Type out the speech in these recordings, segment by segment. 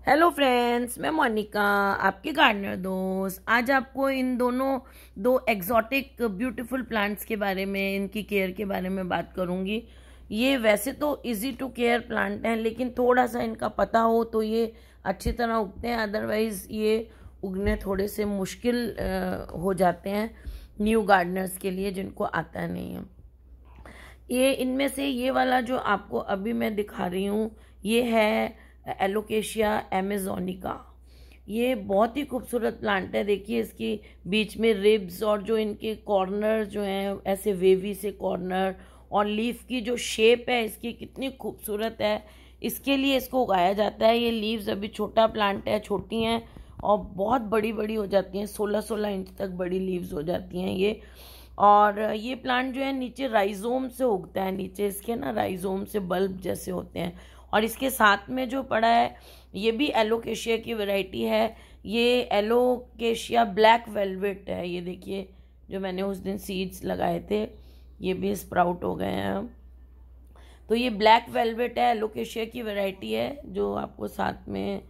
Hello friends, मैं मोनिका, आपके gardener दोस्त। आज आपको इन दो एग्जॉटिक ब्यूटीफुल प्लांट्स के बारे में, इनकी केयर के बारे में बात करूंगी। ये वैसे तो इजी टू केयर प्लांट हैं, लेकिन थोड़ा सा इनका पता हो तो ये अच्छी तरह उगते हैं। अदरवाइज ये उगने थोड़े से मुश्किल हो जाते हैं न्यू गार्डनर्स के लिए, जिनको आता नहीं है। ये इनमें से ये वाला जो आपको अभी मैं दिखा रही हूँ, ये है एलोकेशिया अमेजोनिका। ये बहुत ही खूबसूरत प्लांट है। देखिए इसकी बीच में रिब्स और जो इनके कॉर्नर जो हैं ऐसे वेवी से कॉर्नर, और लीफ की जो शेप है इसकी कितनी खूबसूरत है। इसके लिए इसको उगाया जाता है। ये लीव्स अभी छोटा प्लांट है, छोटी हैं और बहुत बड़ी बड़ी हो जाती हैं, 16-16 इंच तक बड़ी लीव्स हो जाती हैं ये। और ये प्लांट जो है नीचे राइजोम से उगता है, नीचे इसके ना राइजोम से बल्ब जैसे होते हैं। और इसके साथ में जो पड़ा है ये भी एलोकेशिया की वैरायटी है। ये एलोकेशिया ब्लैक वेलवेट है। ये देखिए जो मैंने उस दिन सीड्स लगाए थे ये भी स्प्राउट हो गए हैं। तो ये ब्लैक वेलवेट है, एलोकेशिया की वैरायटी है। जो आपको साथ में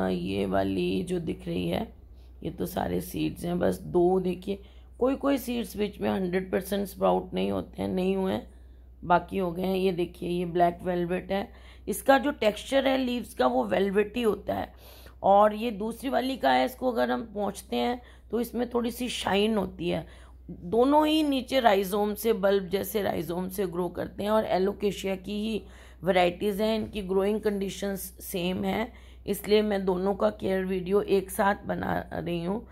ये वाली जो दिख रही है, ये तो सारे सीड्स हैं, बस दो देखिए। कोई सीड्स बीच में 100% स्प्राउट नहीं होते हैं, नहीं हुए हैं, बाकी हो गए हैं। ये देखिए ये ब्लैक वेलवेट है। इसका जो टेक्सचर है लीव्स का वो वेलवेटी होता है। और ये दूसरी वाली का है, इसको अगर हम पोंछते हैं तो इसमें थोड़ी सी शाइन होती है। दोनों ही नीचे राइजोम से, बल्ब जैसे राइजोम से ग्रो करते हैं और एलोकेशिया की ही वैरायटीज़ हैं। इनकी ग्रोइंग कंडीशंस सेम है, इसलिए मैं दोनों का केयर वीडियो एक साथ बना रही हूँ।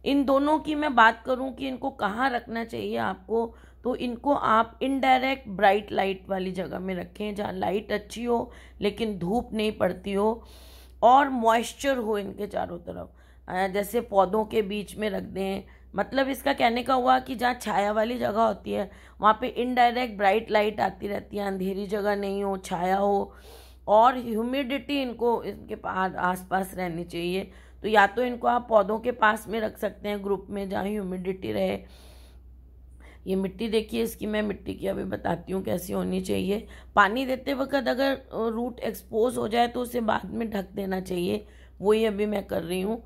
इन दोनों की मैं बात करूं कि इनको कहाँ रखना चाहिए आपको, तो इनको आप इनडायरेक्ट ब्राइट लाइट वाली जगह में रखें, जहाँ लाइट अच्छी हो लेकिन धूप नहीं पड़ती हो और मॉइस्चर हो इनके चारों तरफ। जैसे पौधों के बीच में रख दें। मतलब इसका कहने का हुआ कि जहाँ छाया वाली जगह होती है वहाँ पे इनडायरेक्ट ब्राइट लाइट आती रहती है, अंधेरी जगह नहीं हो, छाया हो, और ह्यूमिडिटी इनको इनके आसपास रहनी चाहिए। तो या तो इनको आप पौधों के पास में रख सकते हैं, ग्रुप में, जहाँ ह्यूमिडिटी रहे। ये मिट्टी देखिए इसकी, मैं मिट्टी की अभी बताती हूँ कैसी होनी चाहिए। पानी देते वक्त अगर रूट एक्सपोज हो जाए तो उसे बाद में ढक देना चाहिए, वही अभी मैं कर रही हूँ।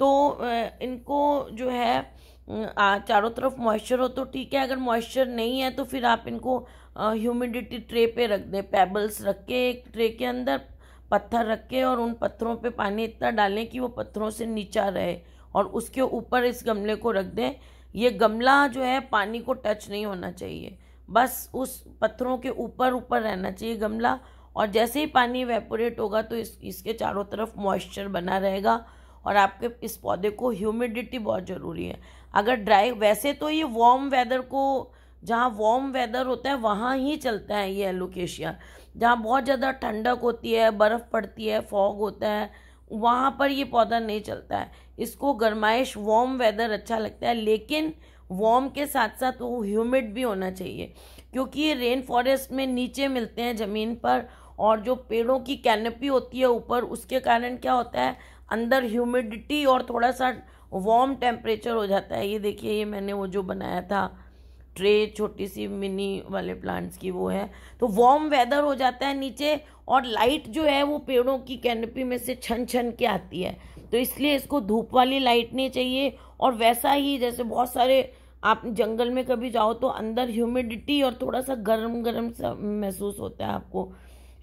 तो इनको जो है चारों तरफ मॉइस्चर हो तो ठीक है, अगर मॉइस्चर नहीं है तो फिर आप इनको ह्यूमिडिटी ट्रे पे रख दें। पेबल्स रख के एक ट्रे के अंदर पत्थर रख के, और उन पत्थरों पे पानी इतना डालें कि वो पत्थरों से नीचा रहे, और उसके ऊपर इस गमले को रख दें। ये गमला जो है पानी को टच नहीं होना चाहिए, बस उस पत्थरों के ऊपर ऊपर रहना चाहिए गमला। और जैसे ही पानी इवेपोरेट होगा तो इसके चारों तरफ मॉइस्चर बना रहेगा। और आपके इस पौधे को ह्यूमिडिटी बहुत ज़रूरी है। अगर ड्राई, वैसे तो ये वार्म वेदर को, जहाँ वार्म वेदर होता है वहाँ ही चलता है ये एलोकेशिया। जहाँ बहुत ज़्यादा ठंडक होती है, बर्फ़ पड़ती है, फॉग होता है, वहाँ पर ये पौधा नहीं चलता है। इसको गर्माइश, वार्म वेदर अच्छा लगता है, लेकिन वार्म के साथ साथ वो ह्यूमिड भी होना चाहिए, क्योंकि ये रेन फॉरेस्ट में नीचे मिलते हैं ज़मीन पर, और जो पेड़ों की कैनपी होती है ऊपर, उसके कारण क्या होता है अंदर ह्यूमिडिटी और थोड़ा सा वार्म टेम्परेचर हो जाता है। ये देखिए ये मैंने वो जो बनाया था ट्रे, छोटी सी मिनी वाले प्लांट्स की, वो है। तो वार्म वेदर हो जाता है नीचे, और लाइट जो है वो पेड़ों की कैनपी में से छन छन के आती है। तो इसलिए इसको धूप वाली लाइट नहीं चाहिए। और वैसा ही जैसे बहुत सारे आप जंगल में कभी जाओ तो अंदर ह्यूमिडिटी और थोड़ा सा गर्म गर्म सा महसूस होता है आपको,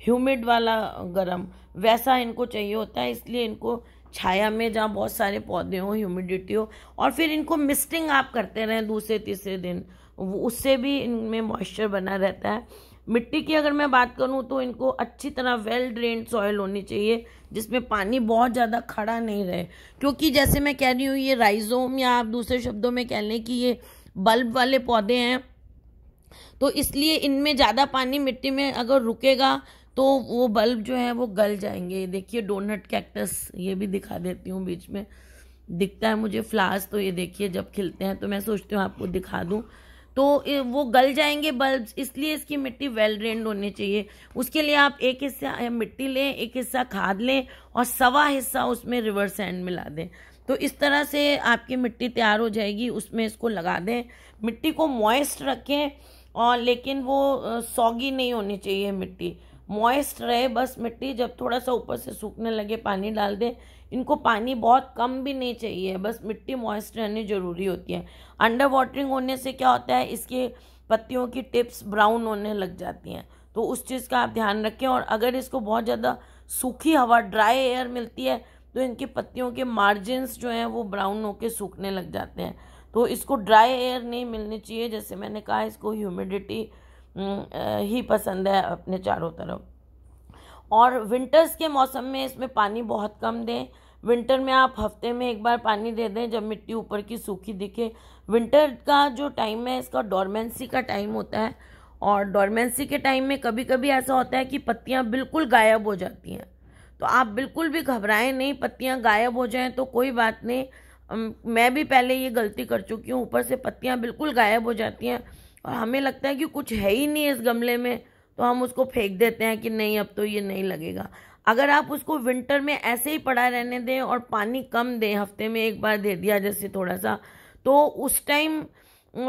ह्यूमिड वाला गर्म, वैसा इनको चाहिए होता है। इसलिए इनको छाया में, जहाँ बहुत सारे पौधे हो, ह्यूमिडिटी हो, और फिर इनको मिस्टिंग आप करते रहें दूसरे तीसरे दिन, उससे भी इनमें मॉइस्चर बना रहता है। मिट्टी की अगर मैं बात करूं तो इनको अच्छी तरह वेल ड्रेन्ड सॉइल होनी चाहिए, जिसमें पानी बहुत ज़्यादा खड़ा नहीं रहे। क्योंकि जैसे मैं कह रही हूँ ये राइजोम, या आप दूसरे शब्दों में कह लें कि ये बल्ब वाले पौधे हैं, तो इसलिए इनमें ज़्यादा पानी मिट्टी में अगर रुकेगा तो वो बल्ब जो है वो गल जाएंगे। देखिए डोनट कैक्टस, ये भी दिखा देती हूँ, बीच में दिखता है मुझे फ्लावर्स। तो ये देखिए जब खिलते हैं तो मैं सोचती हूँ आपको दिखा दूँ, तो वो गल जाएंगे बल्ब्स। इसलिए इसकी मिट्टी वेल ड्रेन्ड होनी चाहिए। उसके लिए आप एक हिस्सा मिट्टी लें, एक हिस्सा खाद लें, और सवा हिस्सा उसमें रिवर सैंड मिला दें। तो इस तरह से आपकी मिट्टी तैयार हो जाएगी, उसमें इसको लगा दें। मिट्टी को मॉइस्ट रखें, और लेकिन वो सॉगी नहीं होनी चाहिए मिट्टी। मॉइस्ट रहे बस मिट्टी। जब थोड़ा सा ऊपर से सूखने लगे पानी डाल दें। इनको पानी बहुत कम भी नहीं चाहिए, बस मिट्टी मॉइस्ट रहनी ज़रूरी होती है। अंडर वाटरिंग होने से क्या होता है, इसके पत्तियों की टिप्स ब्राउन होने लग जाती हैं, तो उस चीज़ का आप ध्यान रखें। और अगर इसको बहुत ज़्यादा सूखी हवा, ड्राई एयर मिलती है तो इनकी पत्तियों के मार्जिन्स जो हैं वो ब्राउन होकर सूखने लग जाते हैं। तो इसको ड्राई एयर नहीं मिलनी चाहिए। जैसे मैंने कहा, इसको ह्यूमिडिटी ही पसंद है अपने चारों तरफ। और विंटर्स के मौसम में इसमें पानी बहुत कम दें। विंटर में आप हफ्ते में एक बार पानी दे दें जब मिट्टी ऊपर की सूखी दिखे। विंटर का जो टाइम है इसका डोरमेंसी का टाइम होता है, और डोरमेंसी के टाइम में कभी कभी ऐसा होता है कि पत्तियां बिल्कुल गायब हो जाती हैं। तो आप बिल्कुल भी घबराएं नहीं, पत्तियां गायब हो जाएं तो कोई बात नहीं। मैं भी पहले ये गलती कर चुकी हूँ, ऊपर से पत्तियां बिल्कुल गायब हो जाती हैं और हमें लगता है कि कुछ है ही नहीं इस गमले में, तो हम उसको फेंक देते हैं कि नहीं अब तो ये नहीं लगेगा। अगर आप उसको विंटर में ऐसे ही पड़ा रहने दें और पानी कम दें, हफ्ते में एक बार दे दिया जैसे थोड़ा सा, तो उस टाइम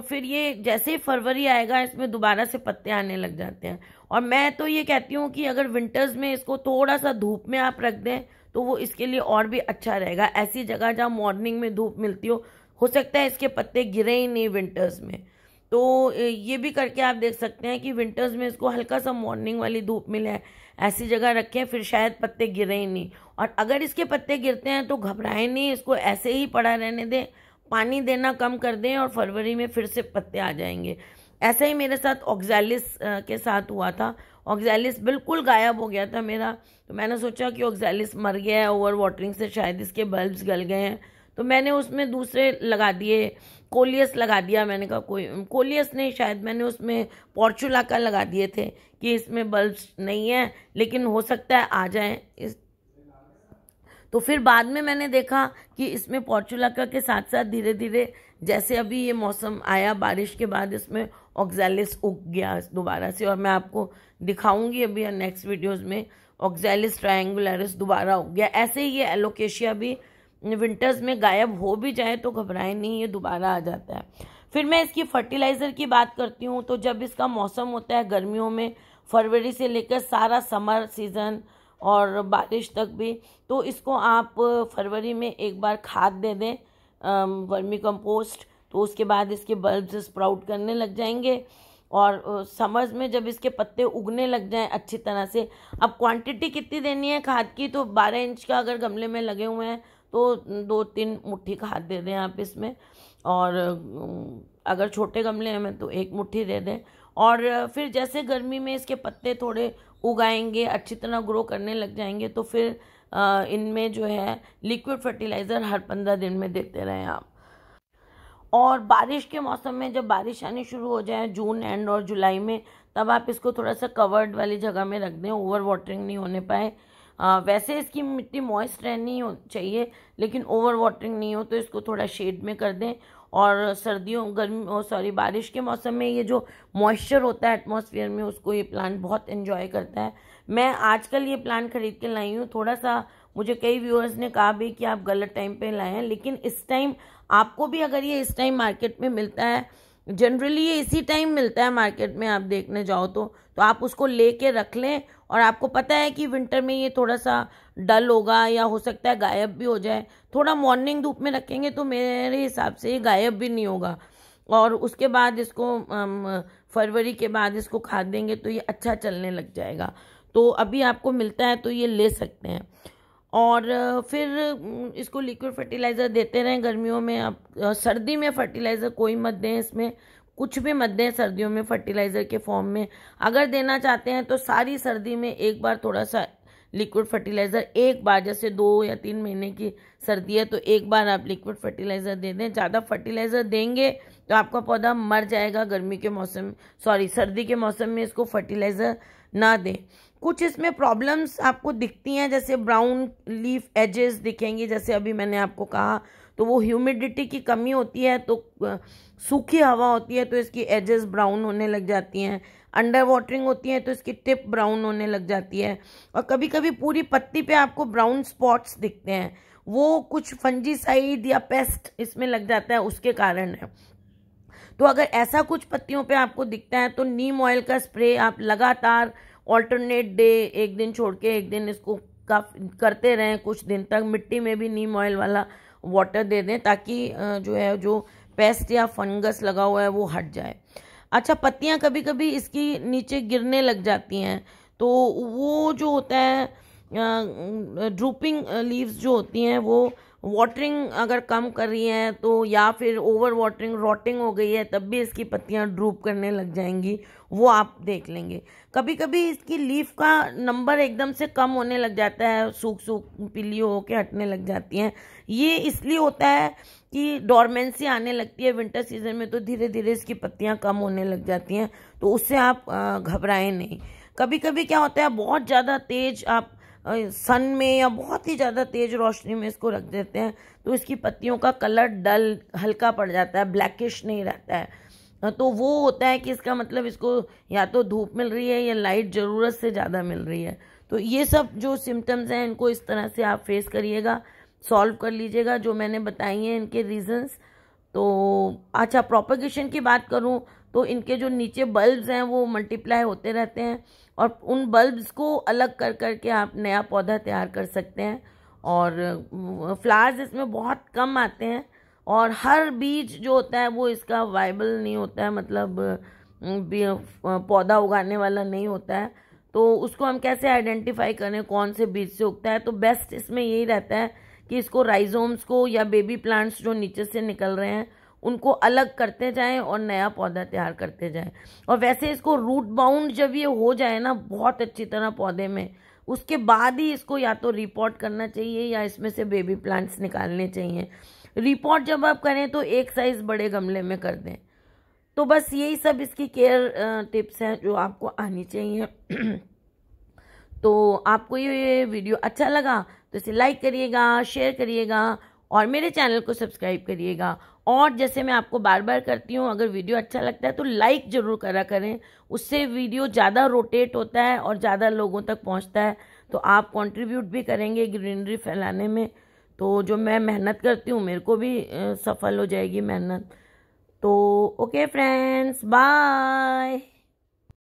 फिर ये जैसे ही फरवरी आएगा इसमें दोबारा से पत्ते आने लग जाते हैं। और मैं तो ये कहती हूँ कि अगर विंटर्स में इसको थोड़ा सा धूप में आप रख दें तो वो इसके लिए और भी अच्छा रहेगा। ऐसी जगह जहाँ मॉर्निंग में धूप मिलती हो सकता है इसके पत्ते गिरे ही नहीं विंटर्स में। तो ये भी करके आप देख सकते हैं कि विंटर्स में इसको हल्का सा मॉर्निंग वाली धूप मिले, ऐसी जगह रखें, फिर शायद पत्ते गिरे ही नहीं। और अगर इसके पत्ते गिरते हैं तो घबराएं नहीं, इसको ऐसे ही पड़ा रहने दें, पानी देना कम कर दें और फरवरी में फिर से पत्ते आ जाएंगे। ऐसा ही मेरे साथ ऑक्सैलिस के साथ हुआ था। ऑक्सैलिस बिल्कुल गायब हो गया था मेरा, तो मैंने सोचा कि ऑक्सैलिस मर गया है ओवर वाटरिंग से, शायद इसके बल्ब्स गल गए हैं, तो मैंने उसमें दूसरे लगा दिए, कोलियस लगा दिया। मैंने कहा कोई कोलियस नहीं, शायद मैंने उसमें पोर्चुलाका लगा दिए थे कि इसमें बल्ब्स नहीं है लेकिन हो सकता है आ जाए इस। तो फिर बाद में मैंने देखा कि इसमें पोर्चुलाका के साथ साथ धीरे धीरे जैसे अभी ये मौसम आया बारिश के बाद, इसमें ऑक्सैलिस उग गया दोबारा से। और मैं आपको दिखाऊंगी अभी नेक्स्ट वीडियोस में, ऑक्सैलिस ट्रायंगुलरिस दोबारा उग गया। ऐसे ही ये एलोकेशिया भी विंटर्स में गायब हो भी जाए तो घबराएं नहीं, ये दोबारा आ जाता है। फिर मैं इसकी फर्टिलाइज़र की बात करती हूँ। तो जब इसका मौसम होता है गर्मियों में, फरवरी से लेकर सारा समर सीज़न और बारिश तक भी, तो इसको आप फरवरी में एक बार खाद दे दें, वर्मी कंपोस्ट, तो उसके बाद इसके बल्ब्स स्प्राउट करने लग जाएंगे। और समर्स में जब इसके पत्ते उगने लग जाएं अच्छी तरह से, अब क्वांटिटी कितनी देनी है खाद की, तो 12 इंच का अगर गमले में लगे हुए हैं तो 2-3 मुट्ठी खाद दे दें आप इसमें, और अगर छोटे गमले हैं तो 1 मुट्ठी दे दें। और फिर जैसे गर्मी में इसके पत्ते थोड़े उगाएंगे, अच्छी तरह ग्रो करने लग जाएंगे, तो फिर इनमें जो है लिक्विड फर्टिलाइज़र हर 15 दिन में देते रहें आप। और बारिश के मौसम में जब बारिश आनी शुरू हो जाए जून एंड और जुलाई में, तब आप इसको थोड़ा सा कवर्ड वाली जगह में रख दें, ओवर वाटरिंग नहीं होने पाए। वैसे इसकी मिट्टी मॉइस्ट रहनी चाहिए लेकिन ओवर वाटरिंग नहीं हो, तो इसको थोड़ा शेड में कर दें। और सर्दियों बारिश के मौसम में ये जो मॉइस्चर होता है एटमॉस्फेयर में, उसको ये प्लांट बहुत एंजॉय करता है। मैं आजकल ये प्लांट खरीद के लाई हूँ। थोड़ा सा मुझे कई व्यूअर्स ने कहा भी कि आप गलत टाइम पे लाए हैं, लेकिन इस टाइम आपको भी अगर ये इस टाइम मार्केट में मिलता है, जनरली ये इसी टाइम मिलता है मार्केट में, आप देखने जाओ तो आप उसको लेके रख लें। और आपको पता है कि विंटर में ये थोड़ा सा डल होगा या हो सकता है गायब भी हो जाए, थोड़ा मॉर्निंग धूप में रखेंगे तो मेरे हिसाब से ये गायब भी नहीं होगा। और उसके बाद इसको फरवरी के बाद इसको खाद देंगे तो ये अच्छा चलने लग जाएगा। तो अभी आपको मिलता है तो ये ले सकते हैं। और फिर इसको लिक्विड फर्टिलाइज़र देते रहें गर्मियों में। आप सर्दी में फर्टिलाइज़र कोई मत दें, इसमें कुछ भी मत दें सर्दियों में फर्टिलाइज़र के फॉर्म में। अगर देना चाहते हैं तो सारी सर्दी में एक बार थोड़ा सा लिक्विड फर्टिलाइज़र, एक बार, जैसे 2 या 3 महीने की सर्दी है तो एक बार आप लिक्विड फर्टिलाइज़र दे दें। ज़्यादा फर्टिलाइज़र देंगे तो आपका पौधा मर जाएगा। सर्दी के मौसम में इसको फर्टिलाइज़र ना दें। कुछ इसमें प्रॉब्लम्स आपको दिखती हैं, जैसे ब्राउन लीफ एजेस दिखेंगी, जैसे अभी मैंने आपको कहा, तो वो ह्यूमिडिटी की कमी होती है, तो सूखी हवा होती है तो इसकी एजेस ब्राउन होने लग जाती हैं। अंडर वाटरिंग होती है तो इसकी टिप ब्राउन होने लग जाती है। और कभी कभी पूरी पत्ती पे आपको ब्राउन स्पॉट्स दिखते हैं, वो कुछ फंजीसाइड या पेस्ट इसमें लग जाता है, उसके कारण है। तो अगर ऐसा कुछ पत्तियों पे आपको दिखता है तो नीम ऑयल का स्प्रे आप लगातार ऑल्टरनेट डे, एक दिन छोड़ के एक दिन इसको करते रहें कुछ दिन तक। मिट्टी में भी नीम ऑयल वाला वाटर दे दें ताकि जो पेस्ट या फंगस लगा हुआ है वो हट जाए। अच्छा, पत्तियां कभी कभी इसकी नीचे गिरने लग जाती हैं, तो वो जो होता है ड्रूपिंग लीव्स जो होती हैं वो वाटरिंग अगर कम कर रही हैं तो, या फिर ओवर वाटरिंग रॉटिंग हो गई है, तब भी इसकी पत्तियां ड्रूप करने लग जाएंगी, वो आप देख लेंगे। कभी कभी इसकी लीफ का नंबर एकदम से कम होने लग जाता है, सूख पीली होके हटने लग जाती हैं। ये इसलिए होता है कि डोरमेंसी आने लगती है विंटर सीजन में, तो धीरे धीरे इसकी पत्तियां कम होने लग जाती हैं, तो उससे आप घबराएं नहीं। कभी कभी क्या होता है, बहुत ज़्यादा तेज आप सन में या बहुत ही ज़्यादा तेज रोशनी में इसको रख देते हैं तो इसकी पत्तियों का कलर डल हल्का पड़ जाता है, ब्लैकिश नहीं रहता है। तो वो होता है कि इसका मतलब इसको या तो धूप मिल रही है या लाइट ज़रूरत से ज़्यादा मिल रही है। तो ये सब जो सिम्टम्स हैं इनको इस तरह से आप फेस करिएगा, सॉल्व कर लीजिएगा जो मैंने बताई हैं इनके रीजंस। तो अच्छा, प्रोपगेशन की बात करूं तो इनके जो नीचे बल्ब्स हैं वो मल्टीप्लाई होते रहते हैं और उन बल्ब्स को अलग कर करके आप नया पौधा तैयार कर सकते हैं। और फ्लावर्स इसमें बहुत कम आते हैं और हर बीज जो होता है वो इसका वाइबल नहीं होता है, मतलब पौधा उगाने वाला नहीं होता है। तो उसको हम कैसे आइडेंटिफाई करें कौन से बीज से उगता है, तो बेस्ट इसमें यही रहता है कि इसको राइजोम्स को या बेबी प्लांट्स जो नीचे से निकल रहे हैं उनको अलग करते जाएं और नया पौधा तैयार करते जाएं। और वैसे इसको रूट बाउंड जब ये हो जाए ना बहुत अच्छी तरह पौधे में, उसके बाद ही इसको या तो रिपोर्ट करना चाहिए या इसमें से बेबी प्लांट्स निकालने चाहिए। रिपोर्ट जब आप करें तो एक साइज बड़े गमले में कर दें। तो बस यही सब इसकी केयर टिप्स हैं जो आपको आनी चाहिए। तो आपको ये वीडियो अच्छा लगा तो इसे लाइक करिएगा, शेयर करिएगा और मेरे चैनल को सब्सक्राइब करिएगा। और जैसे मैं आपको बार बार करती हूँ, अगर वीडियो अच्छा लगता है तो लाइक ज़रूर करा करें, उससे वीडियो ज़्यादा रोटेट होता है और ज़्यादा लोगों तक पहुँचता है, तो आप कंट्रीब्यूट भी करेंगे ग्रीनरी फैलाने में। तो जो मैं मेहनत करती हूँ मेरे को भी सफल हो जाएगी मेहनत। तो ओके फ्रेंड्स, बाय।